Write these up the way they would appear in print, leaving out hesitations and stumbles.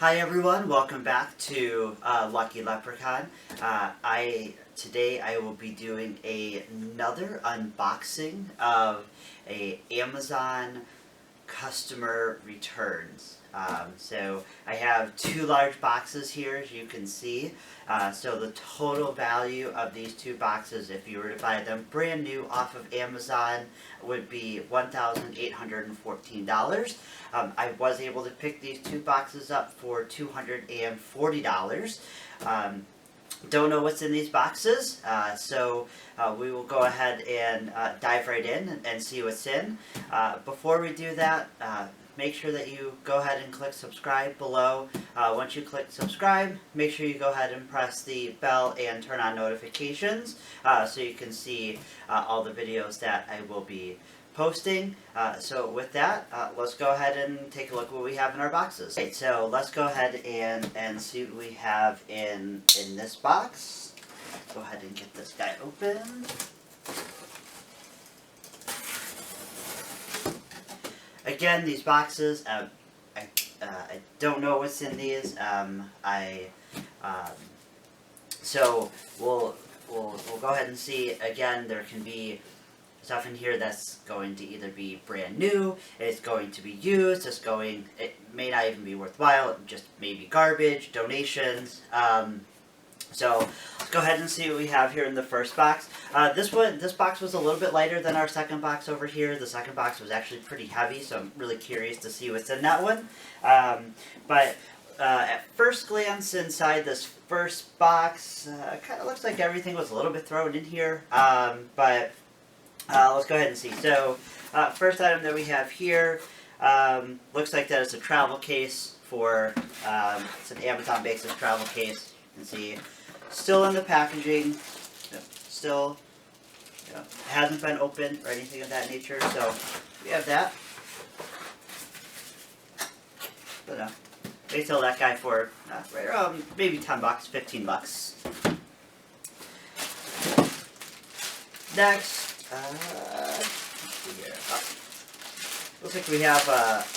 Hi everyone, welcome back to Lucky Leprechaun. Today I will be doing another unboxing of a Amazon customer returns. So I have two large boxes here, as you can see. So the total value of these two boxes, if you were to buy them brand new off of Amazon, would be $1,814. I was able to pick these two boxes up for $240. Don't know what's in these boxes, so we will go ahead and dive right in and see what's in. Before we do that, make sure that you go ahead and click subscribe below. Once you click subscribe, make sure you go ahead and press the bell and turn on notifications so you can see all the videos that I will be posting. So with that, let's go ahead and take a look at what we have in our boxes. Okay, so let's go ahead and see what we have in this box. Go ahead and get this guy open. Again, these boxes, I don't know what's in these. So we'll go ahead and see. Again, there can be stuff in here that's going to either be brand new, it's going to be used, it may not even be worthwhile, just maybe garbage, donations. So let's go ahead and see what we have here in the first box. This box was a little bit lighter than our second box over here. The second box was actually pretty heavy, so I'm really curious to see what's in that one. But at first glance inside this first box, it kind of looks like everything was a little bit thrown in here. But let's go ahead and see. So first item that we have here looks like that it's a travel case for, it's an Amazon Basics travel case. You can see still in the packaging, still hasn't been opened or anything of that nature. So we have that. But they sell that guy for right around maybe $10, $15. Next, let's see here. Looks like we have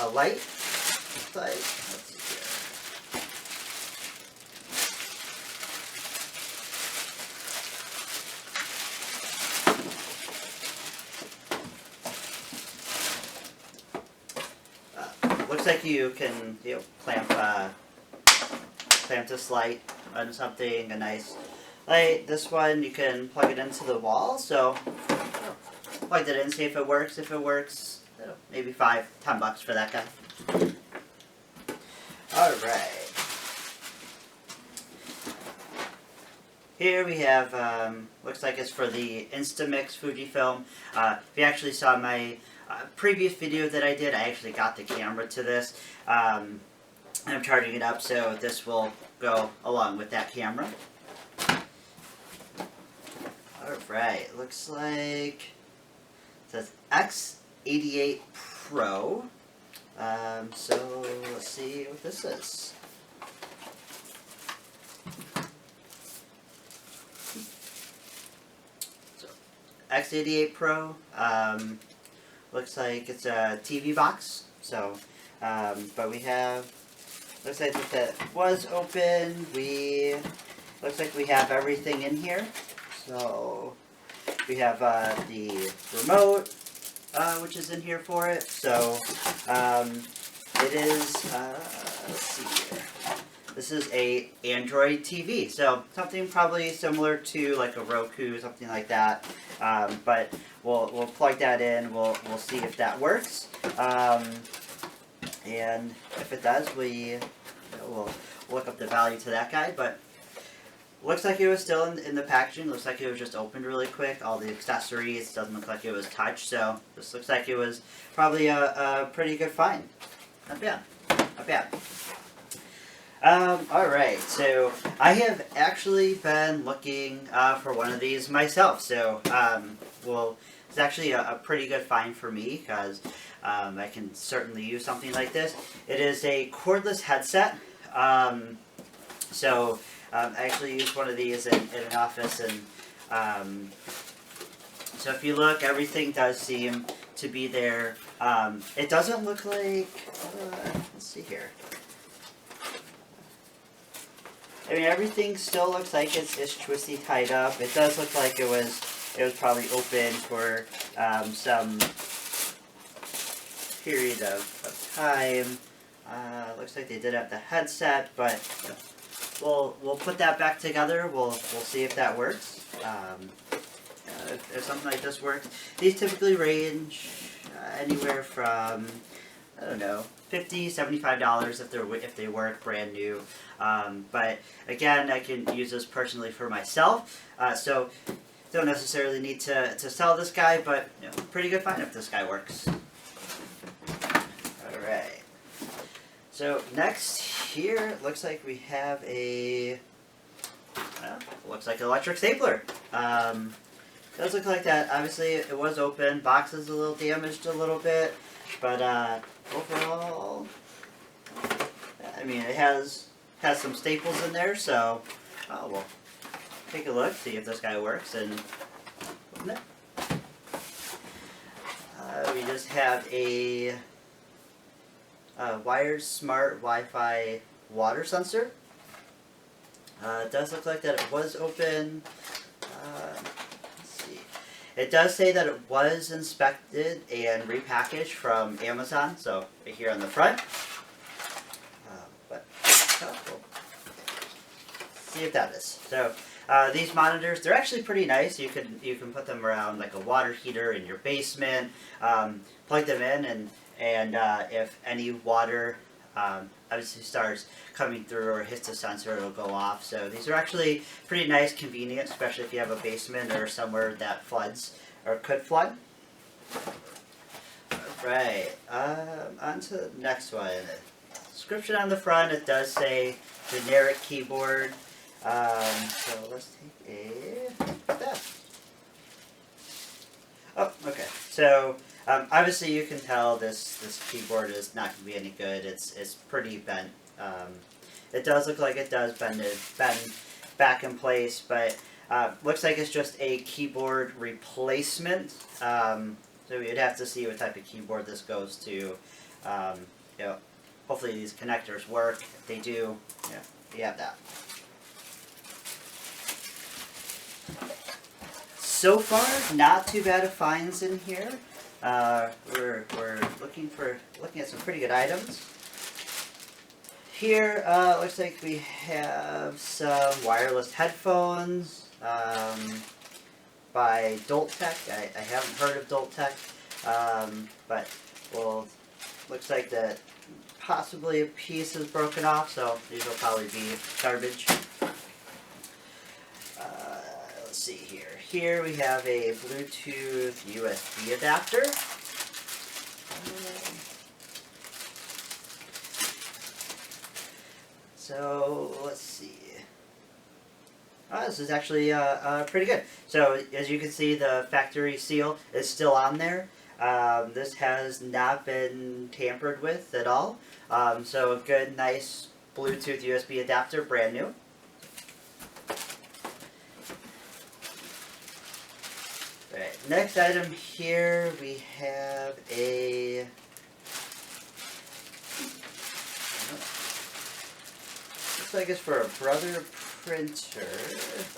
a light. Let's see here. Looks like you can clamp this light on something, a nice light. This one you can plug it into the wall, so plug it in, see if it works. If it works, maybe $5, $10 for that guy. Alright. Here we have, looks like it's for the Instamix Fujifilm. If you actually saw my previous video that I did, I actually got the camera to this. I'm charging it up, so this will go along with that camera. Alright, looks like it says X88 Pro. So let's see what this is. So X88 Pro. Looks like it's a TV box. So, but we have. Looks like that was open. Looks like we have everything in here. So we have the remote, which is in here for it. So it is. Let's see here. This is a Android TV. So something probably similar to like a Roku, something like that. But we'll plug that in. We'll see if that works. And if it does, we'll look up the value to that guy. But looks like it was still in the packaging. Looks like it was just opened really quick. All the accessories, doesn't look like it was touched. So this looks like it was probably a pretty good find. Not bad. Not bad. Alright, so I have actually been looking for one of these myself. So, it's actually a pretty good find for me because I can certainly use something like this. It is a cordless headset. So I actually used one of these in an office, and so if you look, everything does seem to be there. It doesn't look like, let's see here. I mean, everything still looks like it's twisty tied up. It does look like it was probably open for some period of time. Looks like they did have the headset, but we'll put that back together. We'll see if that works. If something like this works, these typically range anywhere from, I don't know, $50, $75 if they work brand new. But again, I can use this personally for myself. So don't necessarily need to sell this guy, but pretty good find if this guy works. All right. So next here, it looks like we have a, looks like an electric stapler. Does look like that. Obviously, it was open. Box is a little damaged a little bit, but overall, I mean, it has some staples in there. So, we'll take a look, see if this guy works, and open it. We just have a wired smart Wi-Fi water sensor. It does look like that it was open. It does say that it was inspected and repackaged from Amazon, so right here on the front. We'll see if that is. So these monitors, they're actually pretty nice. You can put them around like a water heater in your basement. Plug them in, and if any water obviously starts coming through or hits the sensor, it'll go off. So these are actually pretty nice, convenient, especially if you have a basement or somewhere that floods or could flood. Alright, on to the next one. Description on the front, it does say generic keyboard. So let's take a look at that. Oh, okay. So obviously you can tell this keyboard is not going to be any good. It's pretty bent. It does look like it does bend back in place, but looks like it's just a keyboard replacement. So you'd have to see what type of keyboard this goes to. Hopefully these connectors work. If they do, you have that. So far, not too bad of finds in here. We're looking at some pretty good items. Here, looks like we have some wireless headphones by Doltech. I haven't heard of Doltech, but looks like that possibly a piece is broken off, so these will probably be garbage. Let's see here. Here we have a Bluetooth USB adapter. So let's see. This is actually pretty good. So as you can see, the factory seal is still on there. This has not been tampered with at all. So a good, nice Bluetooth USB adapter, brand new. Right, next item here we have a looks like it's for a Brother printer,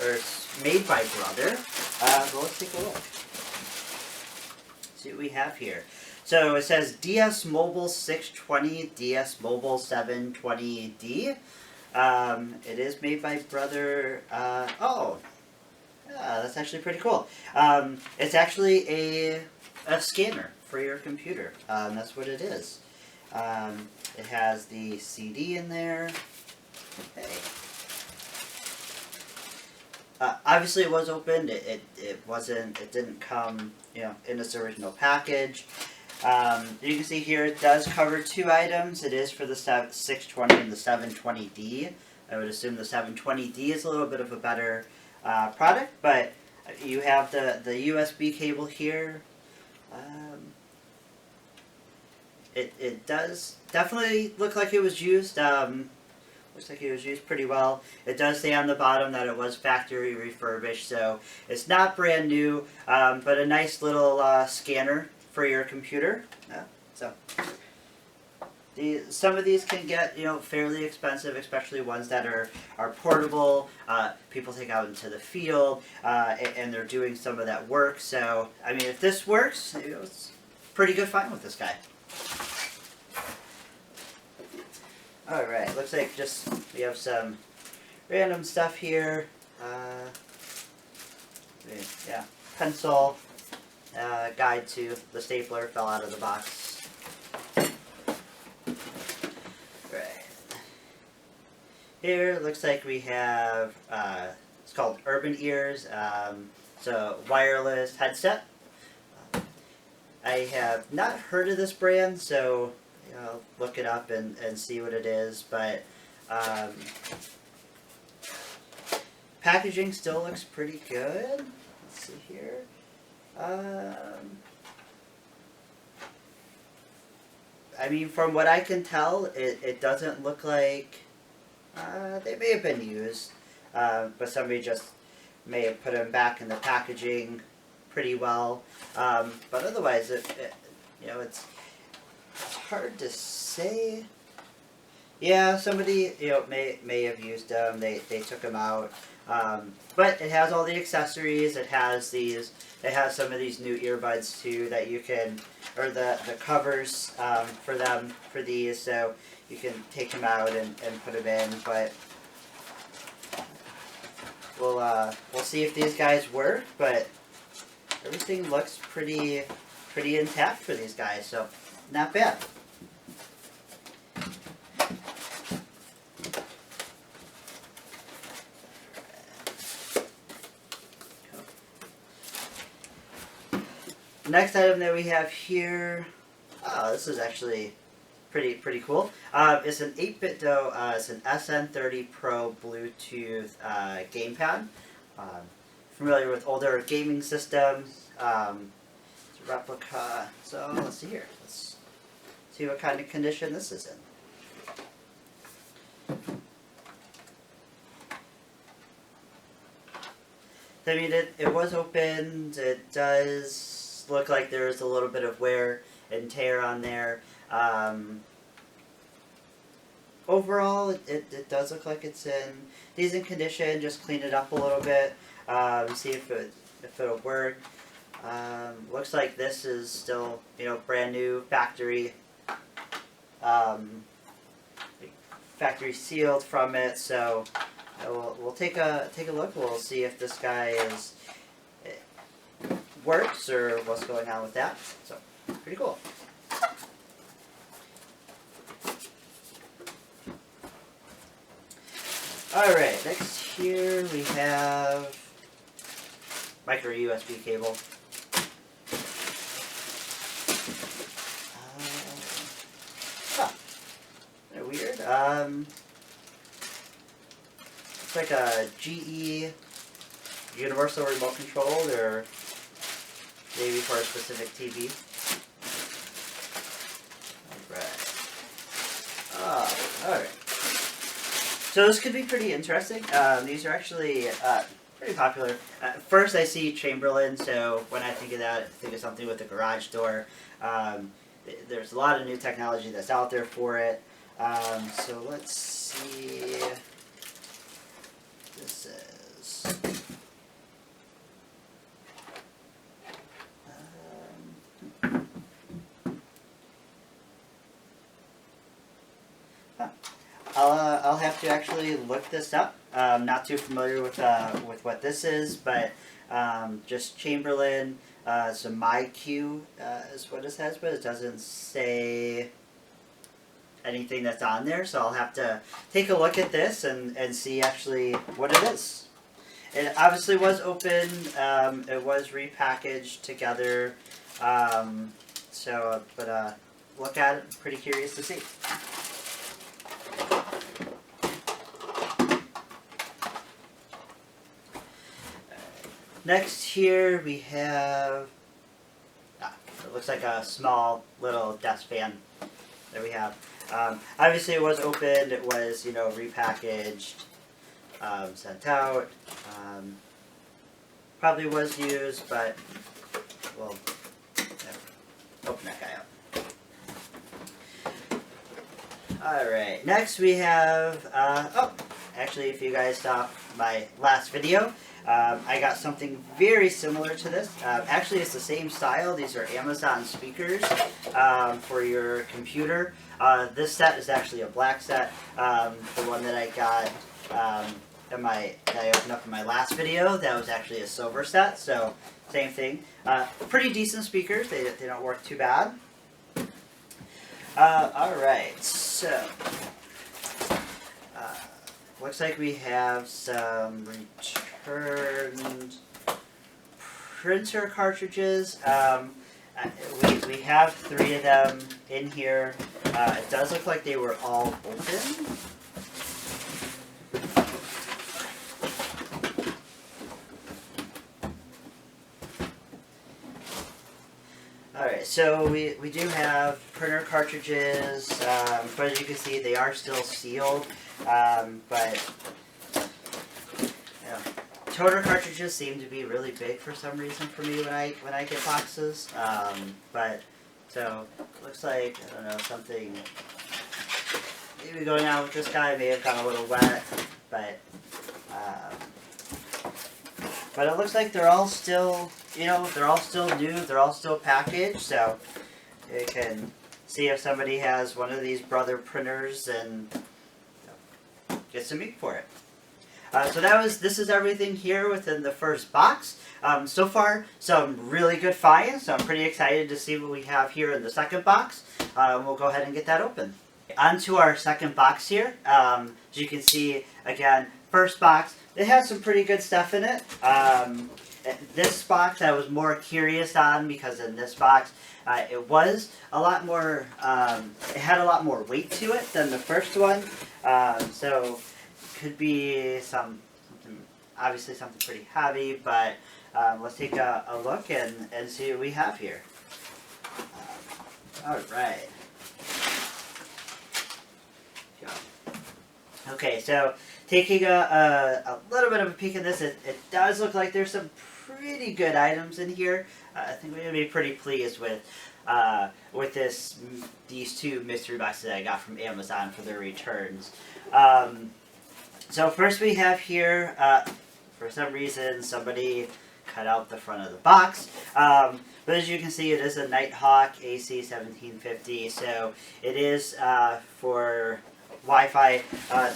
or it's made by Brother. But let's take a look. See what we have here. So it says DS Mobile 620, DS Mobile 720D. It is made by Brother. That's actually pretty cool. It's actually a scanner for your computer. That's what it is. It has the CD in there. Okay. Obviously, it was opened. It wasn't. It didn't come, in its original package. You can see here it does cover two items. It is for the 620 and the 720D. I would assume the 720D is a little bit of a better product, but you have the USB cable here. It does definitely look like it was used. Looks like it was used pretty well. It does say on the bottom that it was factory refurbished, so it's not brand new, but a nice little scanner for your computer. So some of these can get fairly expensive, especially ones that are portable. People take out into the field, and they're doing some of that work. So I mean, if this works, it's pretty good find with this guy. All right, looks like we have some random stuff here. Yeah, pencil. Guide to the stapler fell out of the box. Here, looks like we have, it's called Urban Ears. It's a wireless headset. I have not heard of this brand, so look it up and see what it is. But packaging still looks pretty good. Let's see here. I mean, from what I can tell, it doesn't look like they may have been used, but somebody just may have put them back in the packaging pretty well. But otherwise, it's hard to say. Yeah, somebody may have used them. They took them out. But it has all the accessories. It has some of these new earbuds too that you can, or the covers for these, so you can take them out and put them in. But we'll see if these guys work. But everything looks pretty intact for these guys, so not bad. Next item that we have here, this is actually pretty cool. It's an 8-bit it's an SN30 Pro Bluetooth gamepad. Familiar with older gaming systems. It's a replica. So let's see here. Let's see what kind of condition this is in. I mean, it was opened. It does look like there's a little bit of wear and tear on there. Overall, it does look like it's in decent condition. Just clean it up a little bit. See if it'll work. Looks like this is still brand new, factory factory sealed from it. So we'll take a look. We'll see if this guy works or what's going on with that. So pretty cool. Alright, next here we have micro USB cable. They're weird. It's like a GE universal remote control, or maybe for a specific TV. Alright. So this could be pretty interesting. These are actually pretty popular. First I see Chamberlain, so when I think of that, I think of something with a garage door. There's a lot of new technology that's out there for it. So let's see. This is... I'll have to actually look this up. I'm not too familiar with what this is, but just Chamberlain. So MyQ is what it says, but it doesn't say anything that's on there. So I'll have to take a look at this and see actually what it is. It obviously was open. It was repackaged together. But look at it. I'm pretty curious to see. Next here we have, it looks like a small little desk fan that we have. Obviously it was opened, it was, repackaged, sent out. Probably was used, but we'll open that guy up. Alright, next we have, actually if you guys saw my last video, I got something very similar to this. Actually it's the same style. These are Amazon speakers for your computer. This set is actually a black set. The one that I got that I opened up in my last video, that was actually a silver set, so same thing. Pretty decent speakers, they don't work too bad. Alright, so looks like we have some returned printer cartridges. We have 3 of them in here. It does look like they were all open. Alright, so we do have printer cartridges, but as you can see they are still sealed, but toner cartridges seem to be really big for some reason for me when I get boxes, but so looks like, I don't know, something maybe going on with this guy may have gotten a little wet, but it looks like they're all still, they're all still new, they're all still packaged, so you can see if somebody has one of these brother printers and get some ink for it. So this is everything here within the first box. So far, some really good finds, so I'm pretty excited to see what we have here in the second box. We'll go ahead and get that open. On to our second box here. As you can see, again, first box, it has some pretty good stuff in it. This box I was more curious on because in this box it was a lot more, it had a lot more weight to it than the first one. So could be something, obviously something pretty heavy, but let's take a look and see what we have here. Alright. Okay, so taking a little bit of a peek at this, it does look like there's some pretty good items in here. I think we're going to be pretty pleased with these 2 mystery boxes that I got from Amazon for their returns. So first we have here, for some reason somebody cut out the front of the box, but as you can see it is a Nighthawk AC1750, so it is for Wi-Fi.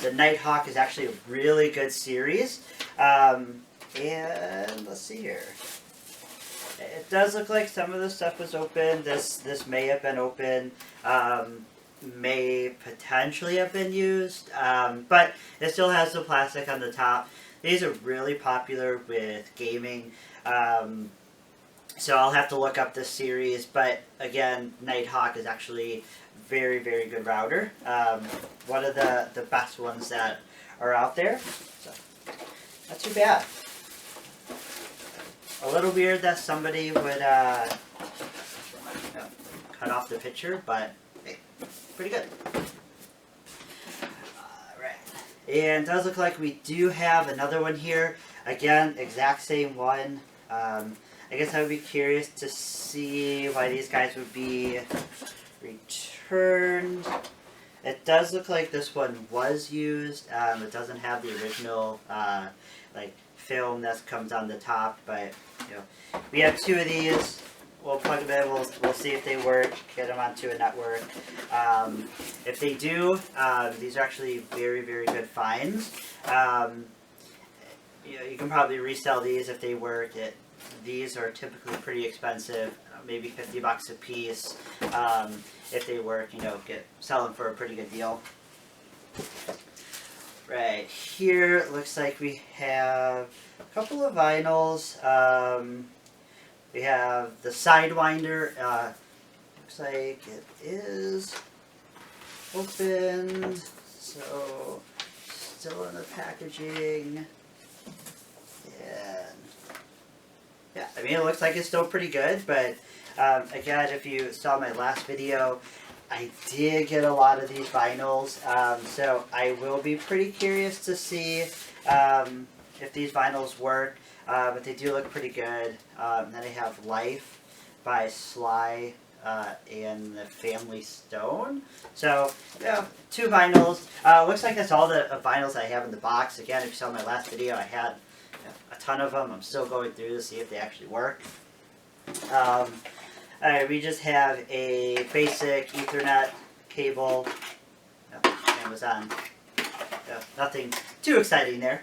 The Nighthawk is actually a really good series, and let's see here. It does look like some of the stuff was open. This may have been open, may potentially have been used, but it still has the plastic on the top. These are really popular with gaming, so I'll have to look up this series, but again, Nighthawk is actually very, very good router. One of the best ones that are out there, so not too bad. A little weird that somebody would cut off the picture, but hey, pretty good. Alright, and it does look like we do have another one here. Again, exact same one. I guess I would be curious to see why these guys would be returned. It does look like this one was used. It doesn't have the original like film that comes on the top, but we have 2 of these. We'll plug them in. We'll see if they work. Get them onto a network. If they do, these are actually very, very good finds. You can probably resell these if they work. These are typically pretty expensive, maybe $50 a piece. If they work, sell them for a pretty good deal. Right here, it looks like we have a couple of vinyls. We have the Sidewinder. Looks like it is opened, so still in the packaging. Yeah, I mean, it looks like it's still pretty good, but again, if you saw my last video, I did get a lot of these vinyls, so I will be pretty curious to see if these vinyls work, but they do look pretty good. Then I have Life by Sly. and the Family Stone. So, you know, 2 vinyls. Looks like that's all the vinyls I have in the box. Again, if you saw my last video, I had a ton of them. I'm still going through to see if they actually work. Alright, we just have a basic Ethernet cable. Amazon. Nothing too exciting there.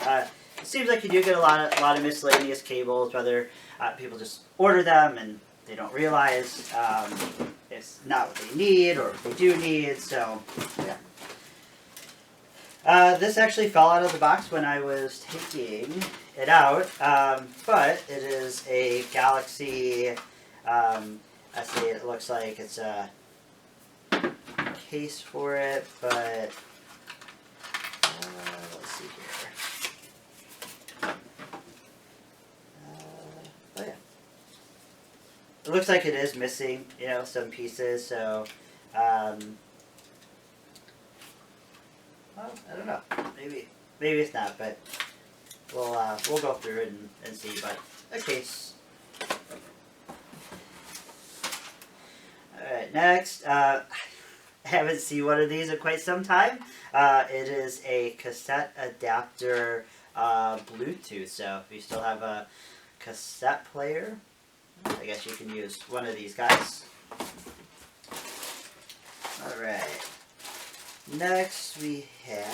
It seems like you do get a lot of miscellaneous cables, whether people just order them and they don't realize it's not what they need or what they do need. So, yeah. This actually fell out of the box when I was taking it out, but it is a Galaxy. I see it looks like it's a case for it, but let's see here. Oh yeah, it looks like it is missing, you know, some pieces. So, well, I don't know. Maybe it's not, but we'll go through it and see. But a case. All right, next. I haven't seen one of these in quite some time. It is a cassette adapter Bluetooth. So if you still have a cassette player, I guess you can use one of these guys. Alright. Next we have...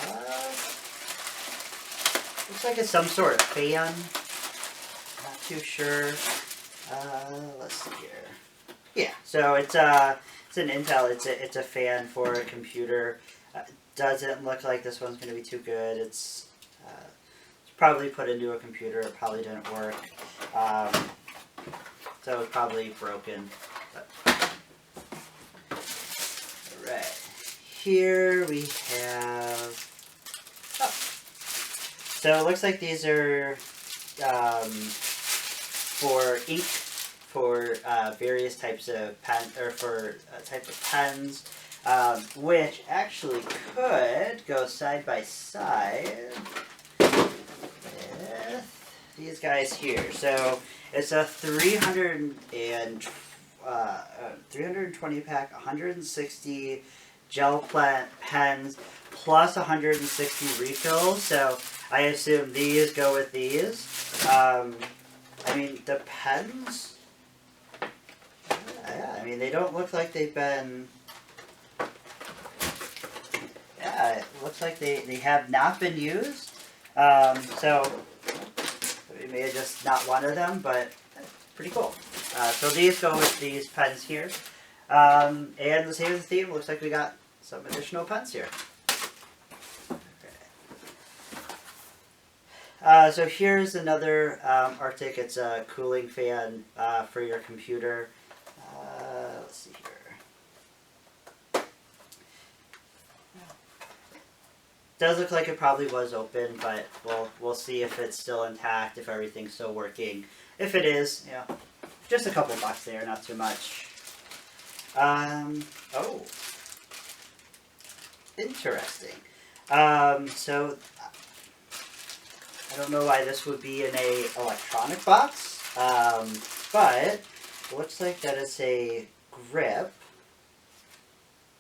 looks like it's some sort of fan. Not too sure. Let's see here. Yeah, so it's an Intel. It's a fan for a computer. Doesn't look like this one's going to be too good. It's probably put into a computer. It probably didn't work. So it's probably broken. But. Alright. Here we have... oh. So it looks like these are for ink. For various types of pen, or for types of pens, which actually could go side by side with these guys here. So it's a 320 pack, 160 gel pens plus 160 refills. So I assume these go with these. I mean the pens. Yeah, I mean, they don't look like they've been... yeah, it looks like they have not been used. So, we may have just not wanted them, but pretty cool. So these go with these pens here. And the same as the theme, looks like we got some additional pens here. So here's another Arctic. It's a cooling fan for your computer. Let's see here. Does look like it probably was open, but we'll see if it's still intact, if everything's still working. If it is, you know, just a couple bucks there, not too much. Oh, interesting. So I don't know why this would be in a electronic box, but it looks like that it's a grip.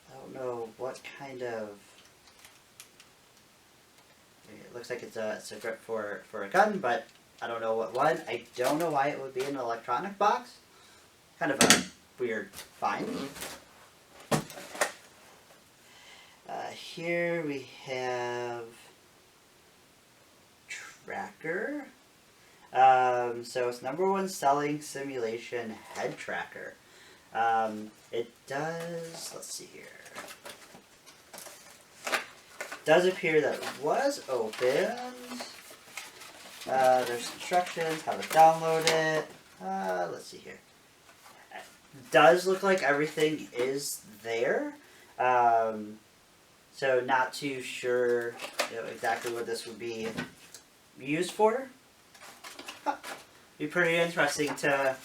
I don't know what kind of... it looks like it's a grip for a gun, but I don't know what one. I don't know why it would be in an electronic box. Kind of a weird find. Here we have tracker. So it's #1 selling simulation head tracker. It does, let's see here. It does appear that it was opened. There's instructions, how to download it. Let's see here. It does look like everything is there. So not too sure, you know, exactly what this would be used for. Be pretty interesting to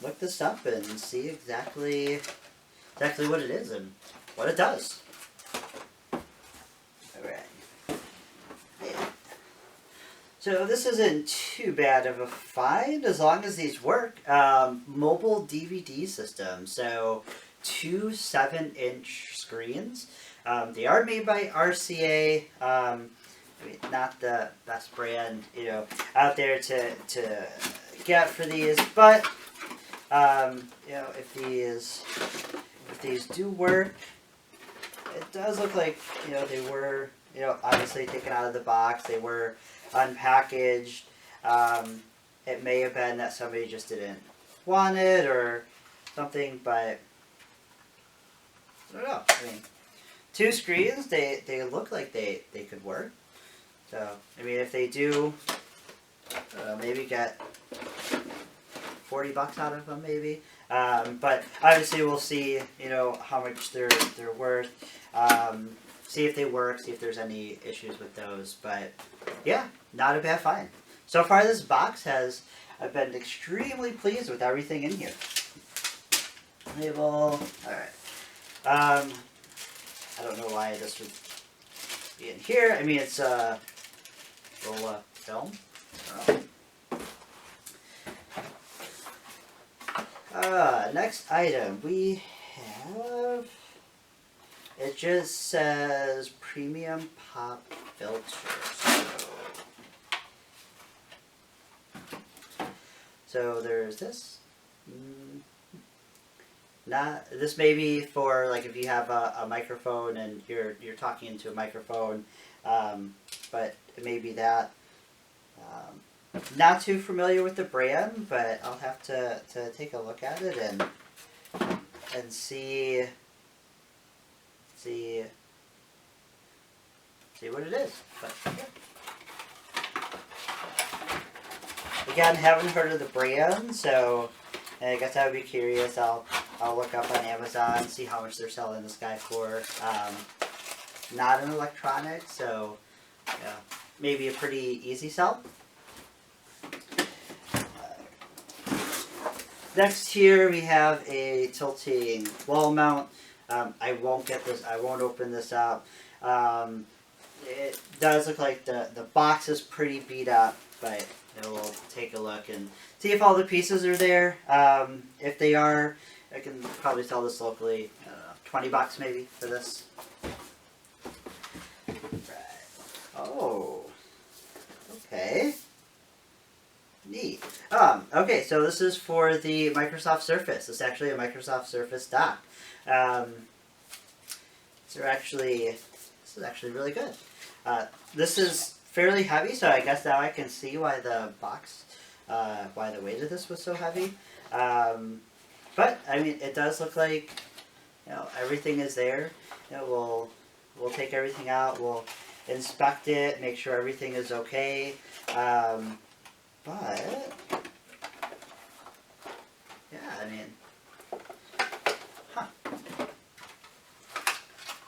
look this up and see exactly what it is and what it does. Alright. Yeah. So this isn't too bad of a find as long as these work. Mobile DVD system. So 2 7-inch screens. They are made by RCA. I mean, not the best brand, out there to get for these, but if these do work, it does look like they were obviously taken out of the box. They were unpackaged. It may have been that somebody just didn't want it or something, but I don't know. I mean, 2 screens, they look like they could work. So, I mean, if they do, maybe get $40 out of them, maybe. But obviously, we'll see, how much they're worth. See if they work. See if there's any issues with those. But yeah, not a bad find. So far, this box I've been extremely pleased with everything in here. Label. All right. I don't know why this would be in here. I mean, it's roll film. Next item we have. It just says premium pop filter. So there's this. This may be for like if you have a microphone and you're talking into a microphone, but it may be that. Not too familiar with the brand, but I'll have to take a look at it and see what it is. But yeah. Again, haven't heard of the brand, so I guess I would be curious. I'll look up on Amazon, see how much they're selling this guy for. Not an electronic, so yeah, maybe a pretty easy sell. Next here we have a tilting wall mount. I won't open this up. It does look like the box is pretty beat up, but we'll take a look and see if all the pieces are there. If they are, I can probably sell this locally. $20 maybe for this. Right. Oh, okay. Neat. Okay, so this is for the Microsoft Surface. It's actually a Microsoft Surface dock. This is actually really good. This is fairly heavy, so I guess now I can see why the weight of this was so heavy. But I mean, it does look like everything is there. We'll take everything out. We'll inspect it, make sure everything is okay. But yeah, I mean,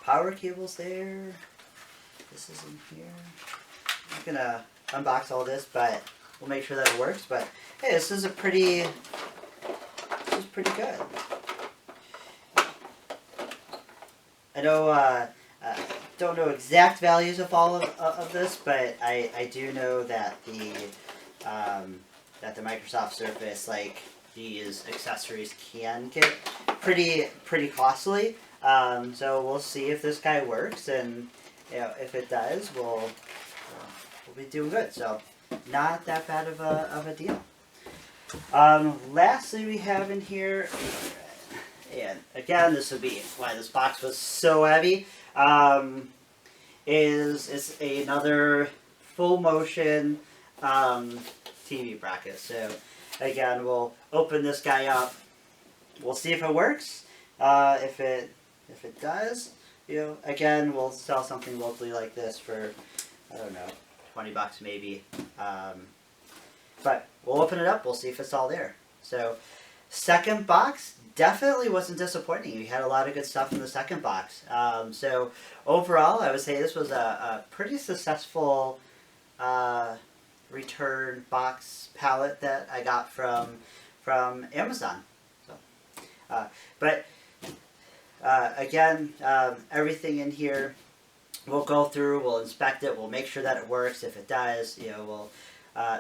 power cable's there. This is in here. I'm gonna unbox all this, but we'll make sure that it works. But hey, this is pretty good. I know. Don't know exact values of all of this, but I do know that the Microsoft Surface, like these accessories, can get pretty costly. So we'll see if this guy works, and if it does, we'll be doing good. So not that bad of a deal. Lastly, we have in here, and again, this would be why this box was so heavy. Is another full motion TV bracket. So again, we'll open this guy up. We'll see if it works. If it does, again, we'll sell something locally like this for, I don't know, $20 maybe. But we'll open it up. We'll see if it's all there. So second box definitely wasn't disappointing. We had a lot of good stuff in the second box. So overall, I would say this was a pretty successful return box palette that I got from Amazon. So, but again, everything in here we'll go through, we'll inspect it, we'll make sure that it works. If it does, we'll.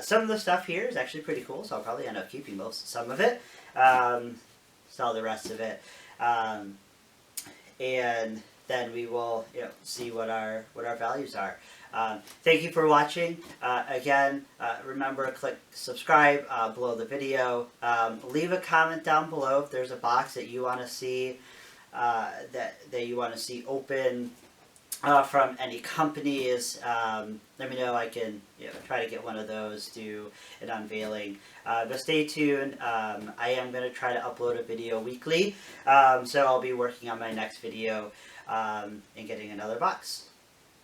Some of the stuff here is actually pretty cool, so I'll probably end up keeping some of it, sell the rest of it, and then we will see what our values are. Thank you for watching. Again, remember, click subscribe below the video. Leave a comment down below if there's a box that you want to see that you want to see open from any companies. Let me know. I can try to get one of those, do an unveiling. But stay tuned. I am going to try to upload a video weekly, so I'll be working on my next video and getting another box.